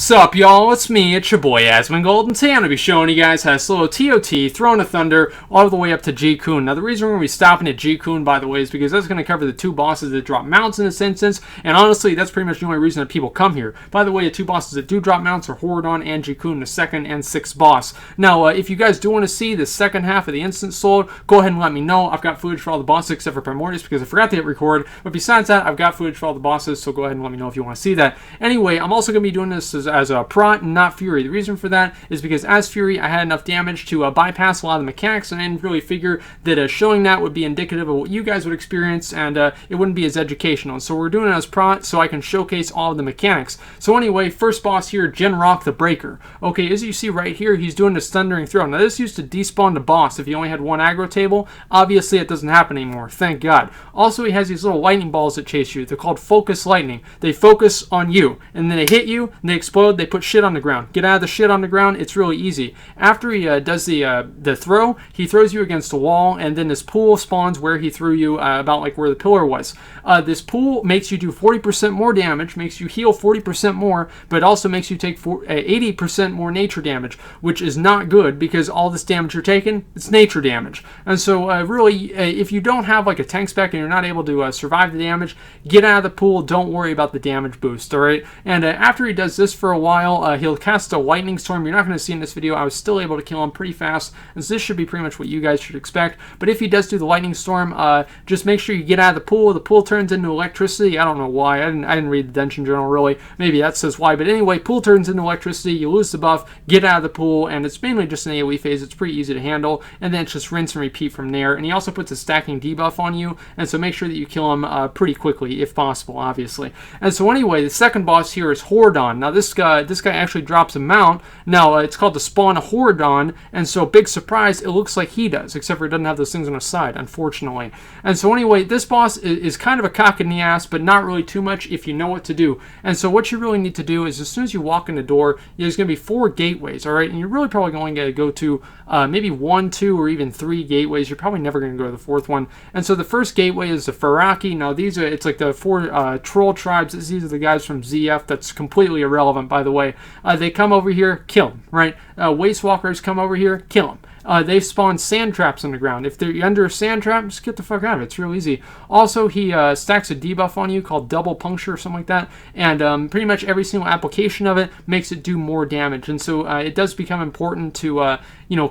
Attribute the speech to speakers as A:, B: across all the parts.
A: Sup y'all, it's me, it's your boy Asmongold, and today I'm going to be showing you guys how to solo TOT, Throne of Thunder, all the way up to Ji'Kun. Now the reason we're going to be stopping at Ji'Kun, by the way, is because that's going to cover the two bosses that drop mounts in this instance, and honestly, that's pretty much the only reason that people come here. By the way, the two bosses that do drop mounts are Horridon and Ji'Kun, the second and sixth boss. Now, if you guys do want to see the second half of the instance soloed, go ahead and let me know. I've got footage for all the bosses except for Primordius because I forgot to hit record, but besides that, I've got footage for all the bosses, so go ahead and let me know if you want to see that. Anyway, I'm also going to be doing this as a Prot, not Fury. The reason for that is because as Fury, I had enough damage to bypass a lot of the mechanics, and I didn't really figure that showing that would be indicative of what you guys would experience, and it wouldn't be as educational. So we're doing it as Prot so I can showcase all of the mechanics. So anyway, first boss here, Jin'rokh The Breaker. Okay, as you see right here, he's doing this Thundering Throw. Now this used to despawn the boss if you only had one aggro table. Obviously it doesn't happen anymore, thank God. Also, he has these little lightning balls that chase you. They're called Focus Lightning. They focus on you, and then they hit you, and they explode, they put shit on the ground. Get out of the shit on the ground, it's really easy. After he does the throw, he throws you against a wall, and then this pool spawns where he threw you, about like where the pillar was. This pool makes you do 40% more damage, makes you heal 40% more, but also makes you take 80% more nature damage, which is not good because all this damage you're taking, it's nature damage. And so really, if you don't have like a tank spec and you're not able to survive the damage, get out of the pool, don't worry about the damage boost, alright? And after he does this for a while, he'll cast a lightning storm. You're not going to see in this video. I was still able to kill him pretty fast, and so this should be pretty much what you guys should expect. But if he does do the lightning storm, just make sure you get out of the pool. The pool turns into electricity. I don't know why. I didn't read the Dungeon Journal really. Maybe that says why. But anyway, pool turns into electricity. You lose the buff. Get out of the pool, and it's mainly just an AoE phase. It's pretty easy to handle, and then it's just rinse and repeat from there. And he also puts a stacking debuff on you, and so make sure that you kill him pretty quickly if possible, obviously. And so anyway, the second boss here is Horridon. Now this guy actually drops a mount. Now it's called the spawn of Horridon, and so big surprise, it looks like he does, except for it doesn't have those things on his side, unfortunately. And so anyway, this boss is kind of a cock in the ass, but not really too much if you know what to do. And so what you really need to do is as soon as you walk in the door, there's going to be 4 gateways, all right? And you're really probably going to go to maybe 1, 2, or even 3 gateways. You're probably never going to go to the 4th one. And so the first gateway is the Faraki. Now these are, it's like the 4 troll tribes. These are the guys from ZF. That's completely irrelevant, by the way. They come over here, kill them, right? Waste Walkers come over here, kill them. They spawn sand traps on the ground. If they're under a sand trap, just get the fuck out of it. It's real easy. Also, he stacks a debuff on you called Double Puncture or something like that, and pretty much every single application of it makes it do more damage. And so it does become important to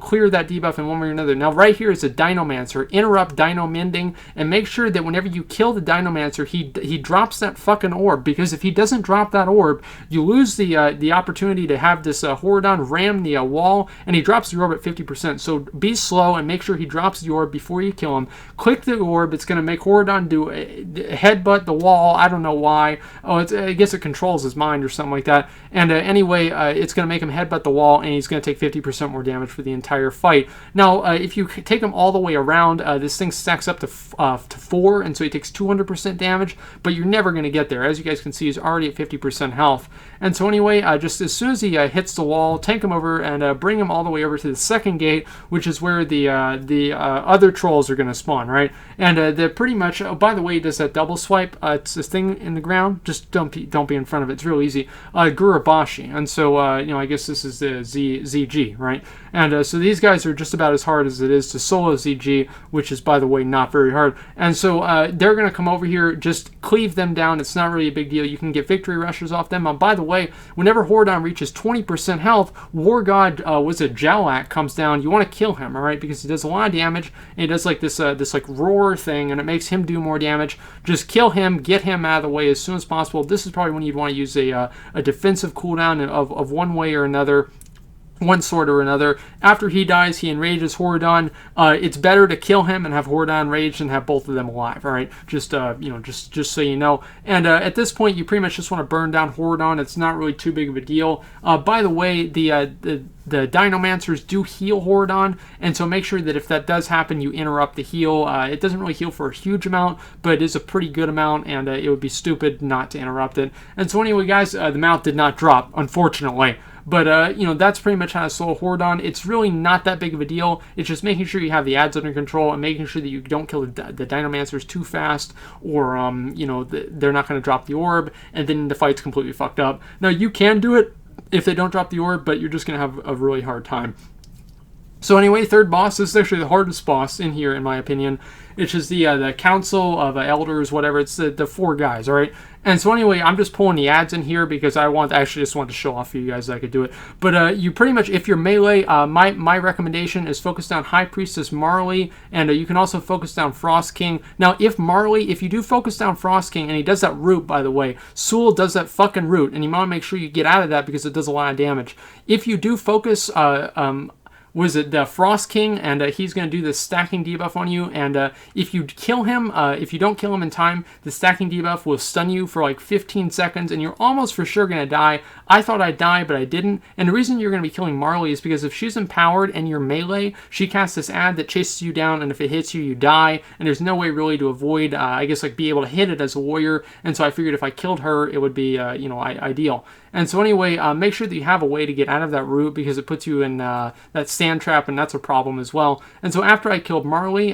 A: clear that debuff in one way or another. Now, right here is a Dinomancer. Interrupt Dino Mending, and make sure that whenever you kill the Dinomancer, he drops that fucking orb, because if he doesn't drop that orb, you lose the opportunity to have this Horridon ram the wall, and he drops the orb at 50%. So be slow and make sure he drops the orb before you kill him. Click the orb. It's going to make Horridon do headbutt the wall. I don't know why. Oh, I guess it controls his mind or something like that. And anyway, it's going to make him headbutt the wall, and he's going to take 50% more damage for the entire fight. Now, if you take him all the way around, this thing stacks up to 4, and so he takes 200% damage, but you're never going to get there. As you guys can see, he's already at 50% health. And so anyway, just as soon as he hits the wall, tank him over and bring him all the way over to the second gate, which is where the other trolls are going to spawn, right? And they're pretty much, oh, by the way, does that double swipe? It's this thing in the ground. Just don't be in front of it. It's real easy. Gurabashi. And so, I guess this is the ZG, right? And so these guys are just about as hard as it is to solo ZG, which is, by the way, not very hard. And so they're going to come over here, just cleave them down. It's not really a big deal. You can get victory rushes off them. By the way, whenever Horridon reaches 20% health, War God, Jalak, comes down. You want to kill him, all right? Because he does a lot of damage, and he does like this like roar thing, and it makes him do more damage. Just kill him, get him out of the way as soon as possible. This is probably when you'd want to use a defensive cooldown of one way or another. One sort or another. After he dies, he enrages Horridon. It's better to kill him and have Horridon enraged and have both of them alive. All right, just so you know. And at this point, you pretty much just want to burn down Horridon. It's not really too big of a deal. By the way, the Dinomancers do heal Horridon, and so make sure that if that does happen, you interrupt the heal. It doesn't really heal for a huge amount, but it is a pretty good amount, and it would be stupid not to interrupt it. And so anyway, guys, the mount did not drop, unfortunately. But, that's pretty much how to solo Horridon. It's really not that big of a deal. It's just making sure you have the ads under control and making sure that you don't kill the Dinomancers too fast, or, they're not going to drop the orb, and then the fight's completely fucked up. Now, you can do it if they don't drop the orb, but you're just going to have a really hard time. So anyway, third boss, this is actually the hardest boss in here, in my opinion. It's just the Council of Elders, whatever. It's the 4 guys, all right? And so anyway, I'm just pulling the ads in here because I actually just want to show off for you guys that I could do it. But you pretty much, if you're melee, my recommendation is focus down High Priestess Marley, and you can also focus down Frost King. Now, if you do focus down Frost King, and he does that root, by the way, Sul does that fucking root, and you want to make sure you get out of that because it does a lot of damage. If you do focus, was it the Frost King, and he's going to do the stacking debuff on you, and if you kill him, if you don't kill him in time, the stacking debuff will stun you for like 15 seconds, and you're almost for sure going to die. I thought I'd die, but I didn't, and the reason you're going to be killing Marley is because if she's empowered and you're melee, she casts this ad that chases you down, and if it hits you, you die, and there's no way really to avoid, I guess, like be able to hit it as a warrior, and so I figured if I killed her, it would be, ideal. And so anyway, make sure that you have a way to get out of that route because it puts you in that sand trap, and that's a problem as well. And so after I killed Marley,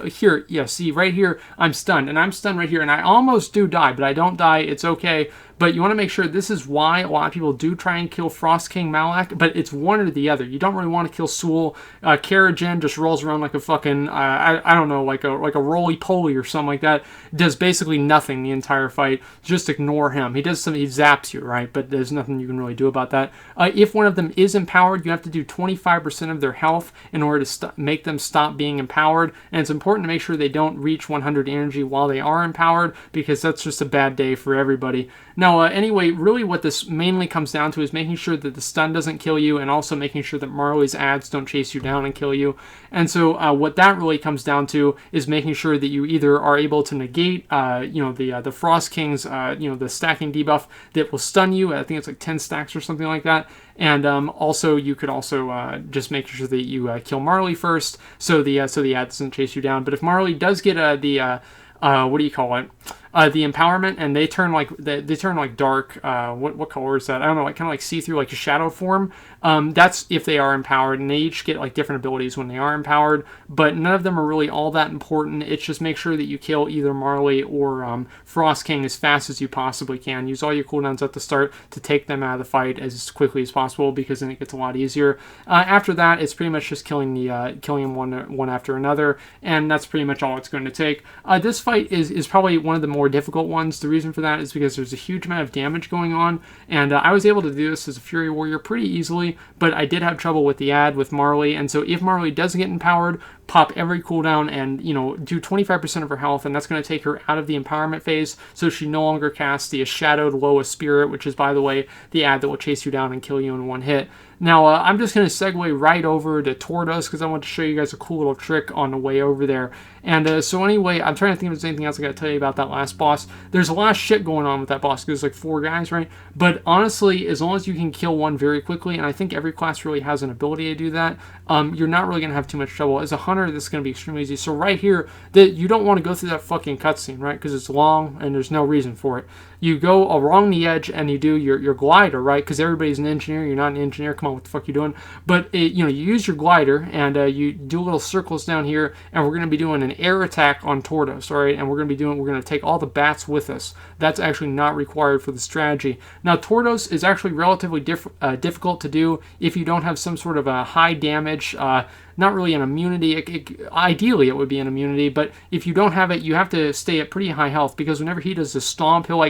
A: here, yeah, see, right here, I'm stunned. And I'm stunned right here, and I almost do die, but I don't die. It's okay. But you want to make sure this is why a lot of people do try and kill Frost King Malak, but it's one or the other. You don't really want to kill Sul. Karajan just rolls around like a fucking, I don't know, like a roly-poly or something like that. Does basically nothing the entire fight. Just ignore him. He zaps you, right? But there's nothing you can really do about that. If one of them is empowered, you have to do 25% of their health in order to make them stop being empowered. And it's important to make sure they don't reach 100 energy while they are empowered, because that's just a bad day for everybody. Now, anyway, really what this mainly comes down to is making sure that the stun doesn't kill you, and also making sure that Marley's ads don't chase you down and kill you. And so what that really comes down to is making sure that you either are able to negate, the Frost King's, the stacking debuff that will stun you. I think it's like 10 stacks or something like that. And also, you could also just make sure that you kill Marley first, so the ad doesn't chase you down. But if Marley does get what do you call it? The empowerment, and they turn like dark. What color is that? I don't know, like kind of like see-through, like a shadow form. That's if they are empowered, and they each get like different abilities when they are empowered. But none of them are really all that important. It's just make sure that you kill either Marley or Frost King as fast as you possibly can. Use all your cooldowns at the start to take them out of the fight as quickly as possible, because then it gets a lot easier. After that, it's pretty much just killing them one after another, and that's pretty much all it's going to take. This fight is probably one of the more difficult ones. The reason for that is because there's a huge amount of damage going on, and I was able to do this as a Fury Warrior pretty easily, but I did have trouble with the ad with Marley. And so if Marley does get empowered, pop every cooldown and do 25% of her health, and that's going to take her out of the empowerment phase, so she no longer casts the Shadowed Lowest Spirit, which is, by the way, the ad that will chase you down and kill you in one hit. Now, I'm just going to segue right over to Tortos, because I want to show you guys a cool little trick on the way over there. And so anyway, I'm trying to think if there's anything else I got to tell you about that last boss. There's a lot of shit going on with that boss, because there's like 4 guys, right? But honestly, as long as you can kill one very quickly, and I think every class really has an ability to do that, you're not really going to have too much trouble. As a hunter, this is going to be extremely easy. So right here, you don't want to go through that fucking cutscene, right? Because it's long, and there's no reason for it. You go along the edge, and you do your glider, right? Because everybody's an engineer. You're not an engineer. Come on, what the fuck are you doing? But you use your glider, and you do little circles down here, and we're going to be doing an air attack on Tortos, all right? And we're going to take all the bats with us. That's actually not required for the strategy. Now, Tortos is actually relatively difficult to do if you don't have some sort of a high damage, not really an immunity. Ideally, it would be an immunity, but if you don't have it, you have to stay at pretty high health, because whenever he does the stomp, he'll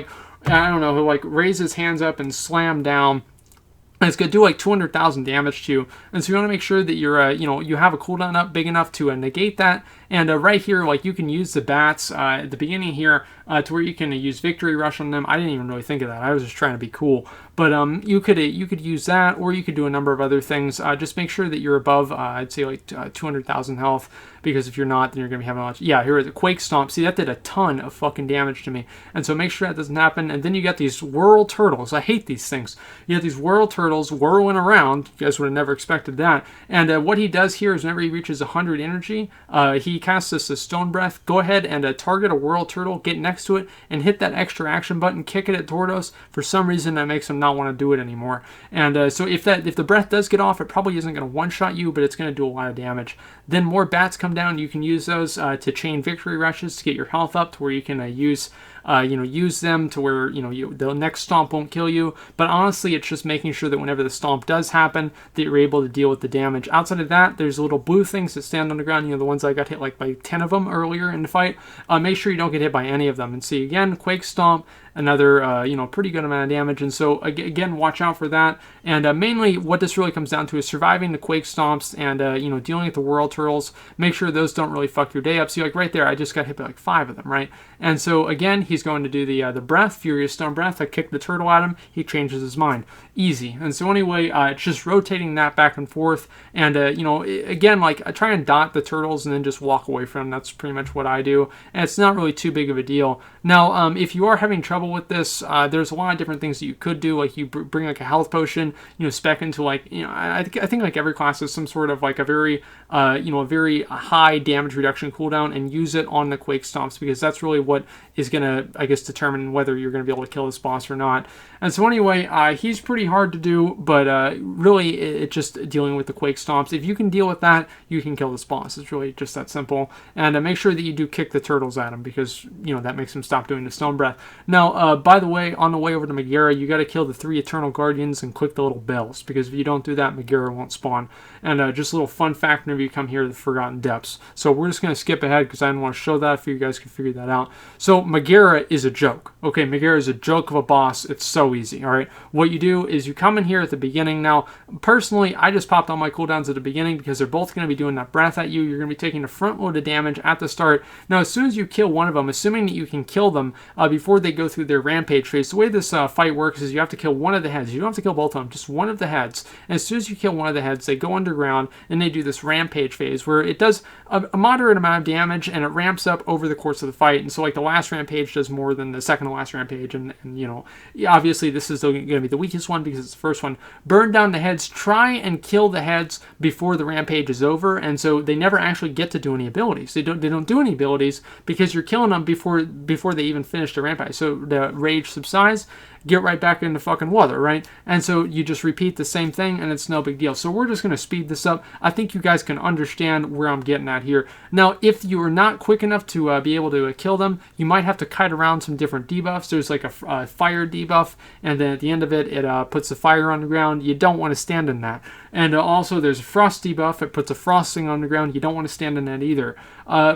A: he'll raise his hands up and slam down. And it's going to do like 200,000 damage to you. And so you want to make sure that you're, you have a cooldown up big enough to negate that. And right here, you can use the bats at the beginning here to where you can use Victory Rush on them. I didn't even really think of that. I was just trying to be cool. But you could use that, or you could do a number of other things. Just make sure that you're above, I'd say, 200,000 health, because if you're not, then you're going to be having a lot. Yeah, here is the Quake Stomp. See, that did a ton of fucking damage to me. And so make sure that doesn't happen. And then you got these Whirl Turtles. I hate these things. You have these Whirl Turtles whirling around. You guys would have never expected that. And what he does here is whenever he reaches 100 energy, he casts this Stone Breath. Go ahead and target a Whirl Turtle, get next to it, and hit that extra action button, kick it at Tortos. For some reason, that makes him not want to do it anymore. And so if the breath does get off, it probably isn't going to one-shot you, but it's going to do a lot of damage. Then more bats come down. You can use those to chain Victory Rushes to get your health up to where you can use use them to where, the next stomp won't kill you. But honestly, it's just making sure that whenever the stomp does happen, that you're able to deal with the damage. Outside of that, there's little blue things that stand on the ground, the ones I got hit like by 10 of them earlier in the fight. Make sure you don't get hit by any of them. And see, again, Quake Stomp, another, pretty good amount of damage. And so, again, watch out for that. And mainly what this really comes down to is surviving the Quake Stomps and, dealing with the Whirl Turtles. Make sure those don't really fuck your day up. See, like right there, I just got hit by like 5 of them, right? And so, again, he's going to do the breath, Furious Stone Breath. I kick the turtle at him. He changes his mind. Easy. And so anyway, it's just rotating that back and forth. And, again, like I try and dot the turtles and then just walk away from them. That's pretty much what I do. And it's not really too big of a deal. Now, if you are having trouble with this, there's a lot of different things that you could do. Like you bring like a health potion, spec into like, I think like every class has some sort of like a very high damage reduction cooldown, and use it on the Quake Stomps, because that's really what is going to, I guess, determine whether you're going to be able to kill this boss or not. And so anyway, he's pretty hard to do, but really it's just dealing with the Quake Stomps. If you can deal with that, you can kill this boss. It's really just that simple. And make sure that you do kick the turtles at him, because, that makes him stop doing the Stone Breath. Now, by the way, on the way over to Megaera, you got to kill the 3 Eternal Guardians and click the little bells, because if you don't do that, Megaera won't spawn. And just a little fun fact whenever you come here to the Forgotten Depths. So we're just going to skip ahead because I didn't want to show that if you guys can figure that out. So Megaera is a joke. Okay, Megaera is a joke of a boss. It's so easy, all right? What you do is you come in here at the beginning. Now, personally, I just popped all my cooldowns at the beginning because they're both going to be doing that breath at you. You're going to be taking a front load of damage at the start. Now, as soon as you kill one of them, assuming that you can kill them before they go through their rampage phase, the way this fight works is you have to kill one of the heads. You don't have to kill both of them, just one of the heads. And as soon as you kill one of the heads, they go underground and they do this rampage phase where it does a moderate amount of damage and it ramps up over the course of the fight. And so like the last rampage does more than the second to last rampage. And obviously this is going to be the weakest one because it's the first one. Burn down the heads. Try and kill the heads before the rampage is over. And so they never actually get to do any abilities. They don't do any abilities because you're killing them before they even finish the rampage. So the rage subsides, get right back into fucking water, right? And so you just repeat the same thing and it's no big deal. So we're just going to speed this up. I think you guys can understand where I'm getting at here. Now, if you are not quick enough to be able to kill them, you might have to kite around some different debuffs. There's like a fire debuff, and then at the end of it, it puts the fire on the ground. You don't want to stand in that. And also there's a frost debuff. It puts a frosting on the ground. You don't want to stand in that either.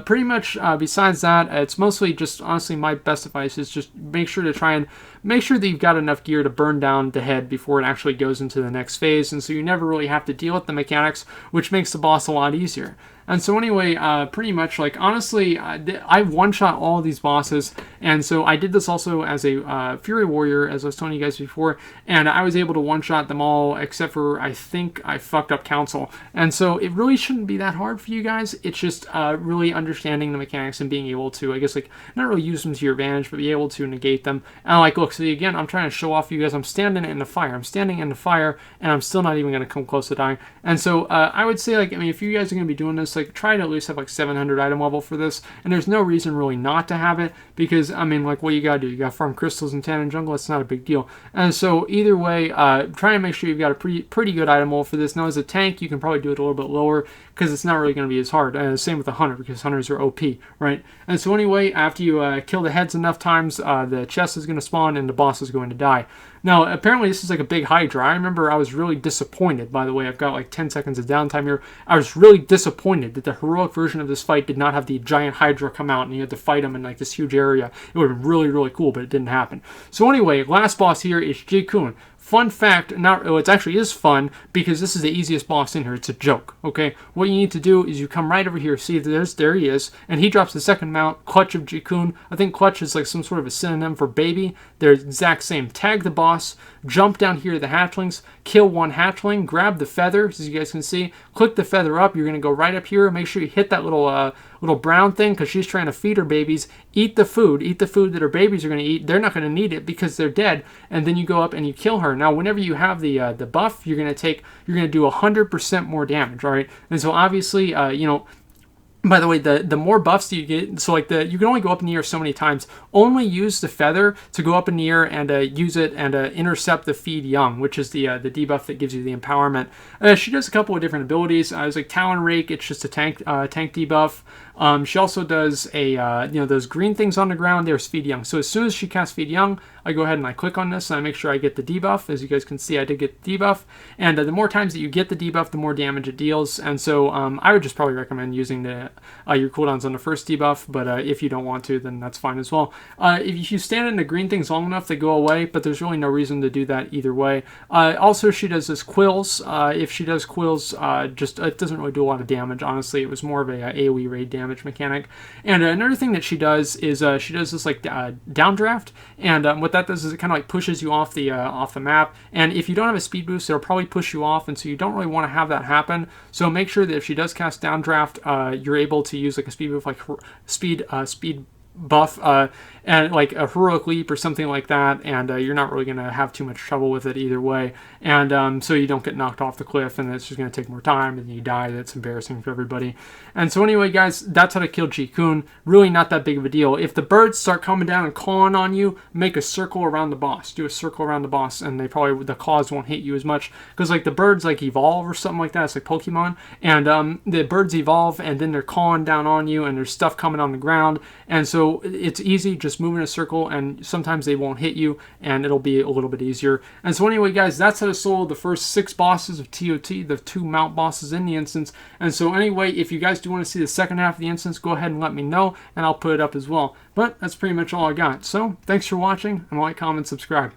A: Pretty much besides that, it's mostly just, honestly, my best advice is just make sure that you've got enough gear to burn down the head before it actually goes into the next phase. And so you never really have to deal with the mechanics, which makes the boss a lot easier. And so anyway, pretty much, like, honestly, I one-shot all of these bosses, and so I did this also as a Fury Warrior, as I was telling you guys before, and I was able to one-shot them all, except for, I think, I fucked up Council. And so it really shouldn't be that hard for you guys. It's just really understanding the mechanics and being able to, I guess, like, not really use them to your advantage, but be able to negate them. And like, look, see, again, I'm trying to show off you guys, I'm standing in the fire, and I'm still not even going to come close to dying. And so I would say, like, I mean, if you guys are going to be doing this, like, try to at least have like 700 item level for this, and there's no reason really not to have it, because I mean, like, what you gotta do, you gotta farm crystals in Tannin Jungle. It's not a big deal. And so either way, try and make sure you've got a pretty good item level for this. Now as a tank, you can probably do it a little bit lower because it's not really going to be as hard. Same with the hunter, because hunters are OP, right? And so anyway, after you kill the heads enough times, the chest is going to spawn and the boss is going to die. Now, apparently this is like a big Hydra. I remember I was really disappointed, by the way. I've got like 10 seconds of downtime here. I was really disappointed that the heroic version of this fight did not have the giant Hydra come out and you had to fight him in like this huge area. It would have been really, really cool, but it didn't happen. So anyway, last boss here is Ji'Kun. Fun fact, it actually is fun because this is the easiest boss in here. It's a joke, okay? What you need to do is you come right over here. See, there he is. And he drops the second mount, Clutch of Ji'Kun. I think Clutch is like some sort of a synonym for baby. They're the exact same. Tag the boss, jump down here to the hatchlings, kill one hatchling, grab the feather, as you guys can see. Click the feather up. You're going to go right up here. Make sure you hit that little brown thing because she's trying to feed her babies. Eat the food that her babies are going to eat. They're not going to need it because they're dead. And then you go up and you kill her. Now, whenever you have the buff, you're going to do 100% more damage, all right? And so obviously, By the way, the more buffs that you get, so like you can only go up in the air so many times. Only use the feather to go up in the air and use it and intercept the feed young, which is the debuff that gives you the empowerment. She does a couple of different abilities. It's like Talon Rake. It's just a tank debuff. She also does a those green things on the ground. There's Feed Young. So as soon as she casts Feed Young, I go ahead and I click on this and I make sure I get the debuff. As you guys can see, I did get the debuff. And the more times that you get the debuff, the more damage it deals. And so I would just probably recommend using your cooldowns on the first debuff. But if you don't want to, then that's fine as well. If you stand in the green things long enough, they go away. But there's really no reason to do that either way. Also, she does this Quills. If she does Quills, it doesn't really do a lot of damage. Honestly, it was more of a AoE raid damage mechanic. And another thing that she does is she does this like downdraft, and what that does is it kind of like pushes you off the map. And if you don't have a speed boost, it'll probably push you off, and so you don't really want to have that happen. So make sure that if she does cast downdraft, you're able to use like a speed boost, like speed buff and like a heroic leap or something like that, and you're not really going to have too much trouble with it either way. And so you don't get knocked off the cliff and it's just going to take more time and you die. That's embarrassing for everybody. And so anyway, guys, that's how to kill Ji'Kun. Really not that big of a deal. If the birds start coming down and clawing on you, make a circle around the boss. Do a circle around the boss, and the claws won't hit you as much, because like the birds like evolve or something like that. It's like Pokemon, and the birds evolve and then they're clawing down on you and there's stuff coming on the ground, and so it's easy just move in a circle, and sometimes they won't hit you and it'll be a little bit easier. And so anyway, guys, that's how to solo the first 6 bosses of TOT, the 2 mount bosses in the instance. And so anyway, if you guys do want to see the second half of the instance, go ahead and let me know and I'll put it up as well. But that's pretty much all I got. So thanks for watching, and like, comment, subscribe.